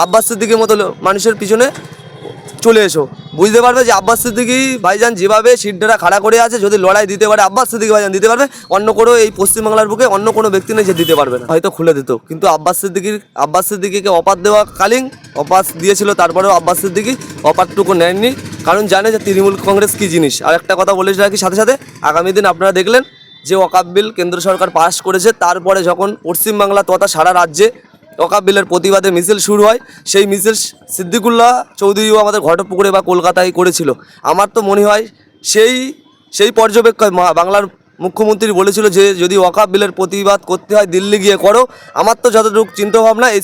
আব্বাস সিদ্দিকীর মতো মানুষের পিছনে চলে এসো, বুঝতে পারবে যে আব্বাস সিদ্দিকী ভাইজান যেভাবে সিটটা খাড়া করে আছে, যদি লড়াই দিতে পারে আব্বাস সিদ্দিকী ভাইজান দিতে পারবে, অন্য কোনো এই পশ্চিমবাংলার বুকে অন্য কোনো ব্যক্তি নেই যে দিতে পারবে না। হয়তো খুলে দিত, কিন্তু আব্বাস সিদ্দিকীকে অপার দেওয়া কালীন অপাস দিয়েছিল, তারপরেও আব্বাস সিদ্দিকী অপারটুকু নেননি, কারণ জানে যে তৃণমূল কংগ্রেস কী জিনিস। আর একটা কথা বলে রাখি সাথে সাথে, আগামী দিন আপনারা দেখলেন যে ওয়াকফ বিল কেন্দ্র সরকার পাস করেছে, তারপরে যখন পশ্চিমবাংলা তথা সারা রাজ্যে ওয়াকফ বিলের প্রতিবাদে মিছিল শুরু হয়, সেই মিছিল সিদ্দিকুল্লাহ চৌধুরীও আমাদের ঘটকপুকুরে বা কলকাতায় করেছিল। আমার তো মনে হয় সেই পর্যবেক্ষণ বাংলার মুখ্যমন্ত্রী বলেছিল যে যদি ওয়াকফ বিলের প্রতিবাদ করতে হয় দিল্লি গিয়ে করো। আমার তো যতটুকু চিন্তাভাবনা এই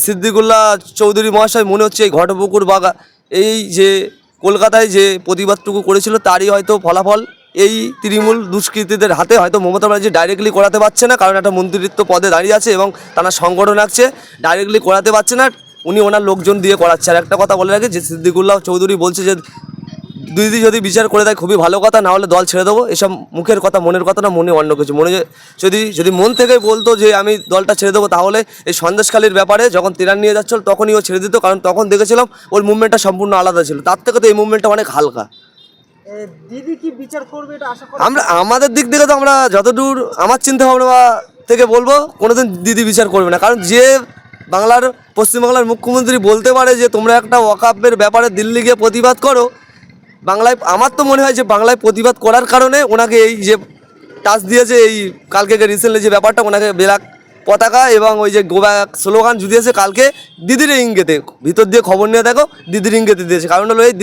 সিদ্দিকুল্লাহ চৌধুরী মহাশয় মনে হচ্ছে এই ঘটপুকুর বা এই যে কলকাতায় যে প্রতিবাদটুকু করেছিল তারই হয়তো ফলাফল এই তৃণমূল দুষ্কৃতীদের হাতে হয়তো মমতা ব্যানার্জি ডাইরেক্টলি করাতে পারছে না, কারণ একটা মন্ত্রিত্ব পদে দাঁড়িয়ে আছে এবং তারা সংগঠন রাখছে, ডাইরেক্টলি করাতে পারছে না, উনি ওনার লোকজন দিয়ে করাচ্ছে। আর একটা কথা বলে রাখি যে সিদ্দিকুল্লাহ চৌধুরী বলছে যে দিদি যদি বিচার করে দেয় খুবই ভালো কথা, না হলে দল ছেড়ে দেবো। এসব মুখের কথা, মনের কথা না, মনে অন্য কিছু। মনে যদি মন থেকে বলতো যে আমি দলটা ছেড়ে দেবো, তাহলে এই সন্দেশখালীর ব্যাপারে যখন তিরান নিয়ে যাচ্ছিল তখনই ও ছেড়ে দিত, কারণ তখন দেখেছিলাম ওর মুভমেন্টটা সম্পূর্ণ আলাদা ছিল। তার থেকে তো এই মুভমেন্টটা অনেক হালকা। দিদি কি বিচার করবে এটা আশা করি? আমাদের দিক থেকে তো আমরা যতদূর আমার চিন্তা ভাবনা থেকে বলবো, কোনোদিন দিদি বিচার করবে না, কারণ যে পশ্চিমবাংলার মুখ্যমন্ত্রী বলতে পারে যে তোমরা একটা ওয়াকফের ব্যাপারে দিল্লি গিয়ে প্রতিবাদ করো, বাংলায় আমার তো মনে হয় যে বাংলায় প্রতিবাদ করার কারণে ওনাকে এই যে টাচ দিয়েছে, এই কালকে রিসেন্টলি যে ব্যাপারটা ওনাকে ব্ল্যাক পতাকা এবং ওই যে গো ব্যাক স্লোগান জুড়িয়েছে কালকে দিদির ইঙ্গিতে, ভিতর দিয়ে খবর নিয়ে দেখো দিদির ইঙ্গিতে দিয়েছে, কারণ হলো এই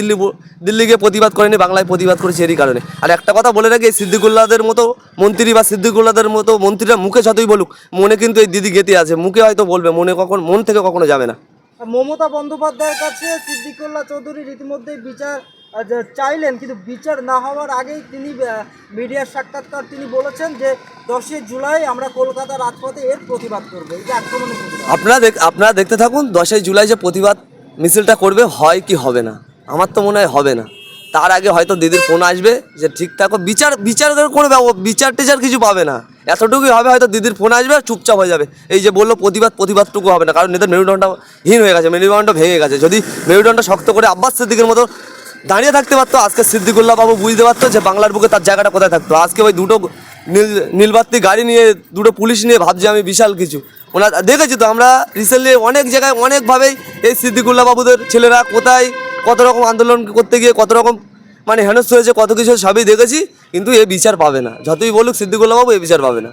দিল্লি গিয়ে প্রতিবাদ করেনি, বাংলায় প্রতিবাদ করেছে এরই কারণে। আর একটা কথা বলে রাখি, এই সিদ্দিকুল্লাহদের মতো মন্ত্রী বা সিদ্দিকুল্লাহদের মতো মন্ত্রীরা মুখে যতই বলুক, মনে কিন্তু এই দিদি গেঁথে আছে, মুখে হয়তো বলবে, মন থেকে কখনো যাবে না। মমতা বন্দ্যোপাধ্যায়ের কাছে সিদ্দিকুল্লাহ চৌধুরী রীতিমধ্যেই বিচার চাইলেন, কিন্তু বিচার না হওয়ার আগেই তিনি মিডিয়ার সাক্ষাৎকার তিনি বলেছেন যে 10 জুলাই আমরা কলকাতার রাজপথে এর প্রতিবাদ করবো, এই যে আক্রমণের প্রতিবাদ। আপনারা দেখতে থাকুন 10 জুলাই যে প্রতিবাদ মিছিলটা করবে হয় কি হবে না, আমার তো মনে হয় হবে না। তার আগে হয়তো দিদির ফোন আসবে যে ঠিক থাকো, বিচারের কোনো বিচার টিচার কিছু পাবে না, এতটুকুই হবে, হয়তো দিদির ফোন আসবে চুপচাপ হয়ে যাবে। এই যে বললো প্রতিবাদটুকু হবে না, কারণ এদের মেরুদণ্ডহীন হয়ে গেছে, মেরুদণ্ড ভেঙে গেছে। যদি মেরুদণ্ড শক্ত করে আব্বাস সিদ্দিকের মতো দাঁড়িয়ে থাকতে পারতো, আজকে সিদ্দিকুল্লাহ বাবু বুঝতে পারতো যে বাংলার বুকে তার জায়গাটা কোথায় থাকতো। আজকে ওই দুটো নীলবাতি গাড়ি নিয়ে, দুটো পুলিশ নিয়ে ভাবছে আমি বিশাল কিছু। ওনার দেখেছি তো আমরা রিসেন্টলি অনেক জায়গায় অনেকভাবেই এই সিদ্দিকুল্লাহ বাবুদের ছেলেরা কোথায় কত রকম আন্দোলন করতে গিয়ে কত রকম হেনস্থ হয়েছে, কত কিছু সবই দেখেছি, কিন্তু এ বিচার পাবে না। যতই বলুক সিদ্দিকুল্লাহ বাবু এ বিচার পাবে না।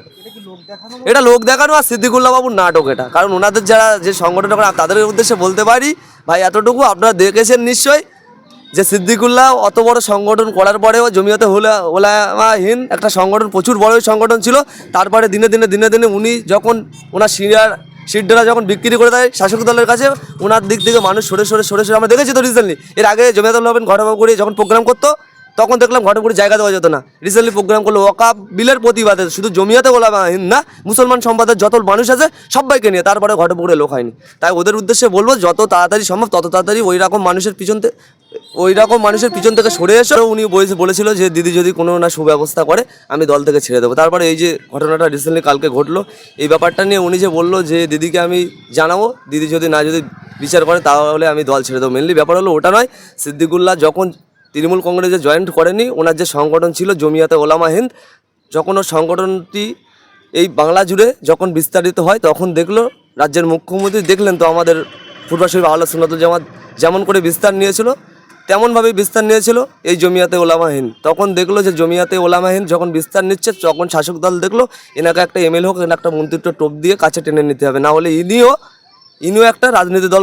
এটা লোক দেখানো আর সিদ্দিকুল্লাহ বাবুর নাটক এটা, কারণ ওনাদের যারা যে সংগঠন করে তাদের উদ্দেশ্যে বলতে পারি ভাই, এতটুকু আপনারা দেখেছেন নিশ্চয়ই যে সিদ্দিকুল্লাহ অত বড় সংগঠন করার পরেও জমিয়তে ওলামাহীন একটা সংগঠন, প্রচুর বড় সংগঠন ছিল, তারপরে দিনে দিনে উনি যখন ওনার সিটটা যখন বিক্রি করে দেয় শাসক দলের কাছে, ওনার দিক থেকে মানুষ সরে আমরা দেখেছি তো রিসেন্টলি। এর আগে জমিয়তুল হবেন ঘটনাপুকুরে যখন প্রোগ্রাম করতো তখন দেখলাম ঘটনাপুকুরে জায়গা দেওয়া যেত না, রিসেন্টলি প্রোগ্রাম করলো ওয়াকফ বিলের প্রতিবাদে, শুধু জমিয়তে ওলামাহীন না, মুসলমান সম্প্রদায়ের যত মানুষ আছে সবাইকে নিয়ে, তারপরে ঘটনাপুকুরে লোক হয়নি। তাই ওদের উদ্দেশ্যে বলবো যত তাড়াতাড়ি সম্ভব তত তাড়াতাড়ি ওই রকম মানুষের পিছন থেকে সরে এসে উনি বলেছিল যে দিদি যদি কোনো না সুব্যবস্থা করে আমি দল থেকে ছেড়ে দেবো। তারপরে এই যে ঘটনাটা রিসেন্টলি কালকে ঘটলো, এই ব্যাপারটা নিয়ে উনি যে বললো যে দিদিকে আমি জানাবো, দিদি যদি বিচার করে তাহলে আমি দল ছেড়ে দেবো। মেনলি ব্যাপার হলো ওটা নয়, সিদ্দিকুল্লাহ যখন তৃণমূল কংগ্রেসে জয়েন্ট করেনি, ওনার যে সংগঠন ছিল জমিয়তে ওলামা হিন্দ, যখন ওর সংগঠনটি এই বাংলা জুড়ে যখন বিস্তারিত হয় তখন দেখলো রাজ্যের মুখ্যমন্ত্রী, দেখলেন তো আমাদের ফুরফুরা শরীফ আহলে সুন্নাতুল জামাত যেমন করে বিস্তার নিয়েছিল তেমনভাবেই বিস্তার নিয়েছিল এই জমিয়তে ওলামাহীন। তখন দেখলো যে জমিয়তে ওলামাহীন যখন বিস্তার নিচ্ছে, তখন শাসক দল দেখলো এনাকে একটা এমএলএ হোক, একটা মন্ত্রিত্ব টোপ দিয়ে কাছে টেনে নিতে হবে, না হলে ইনিও একটা রাজনীতি দল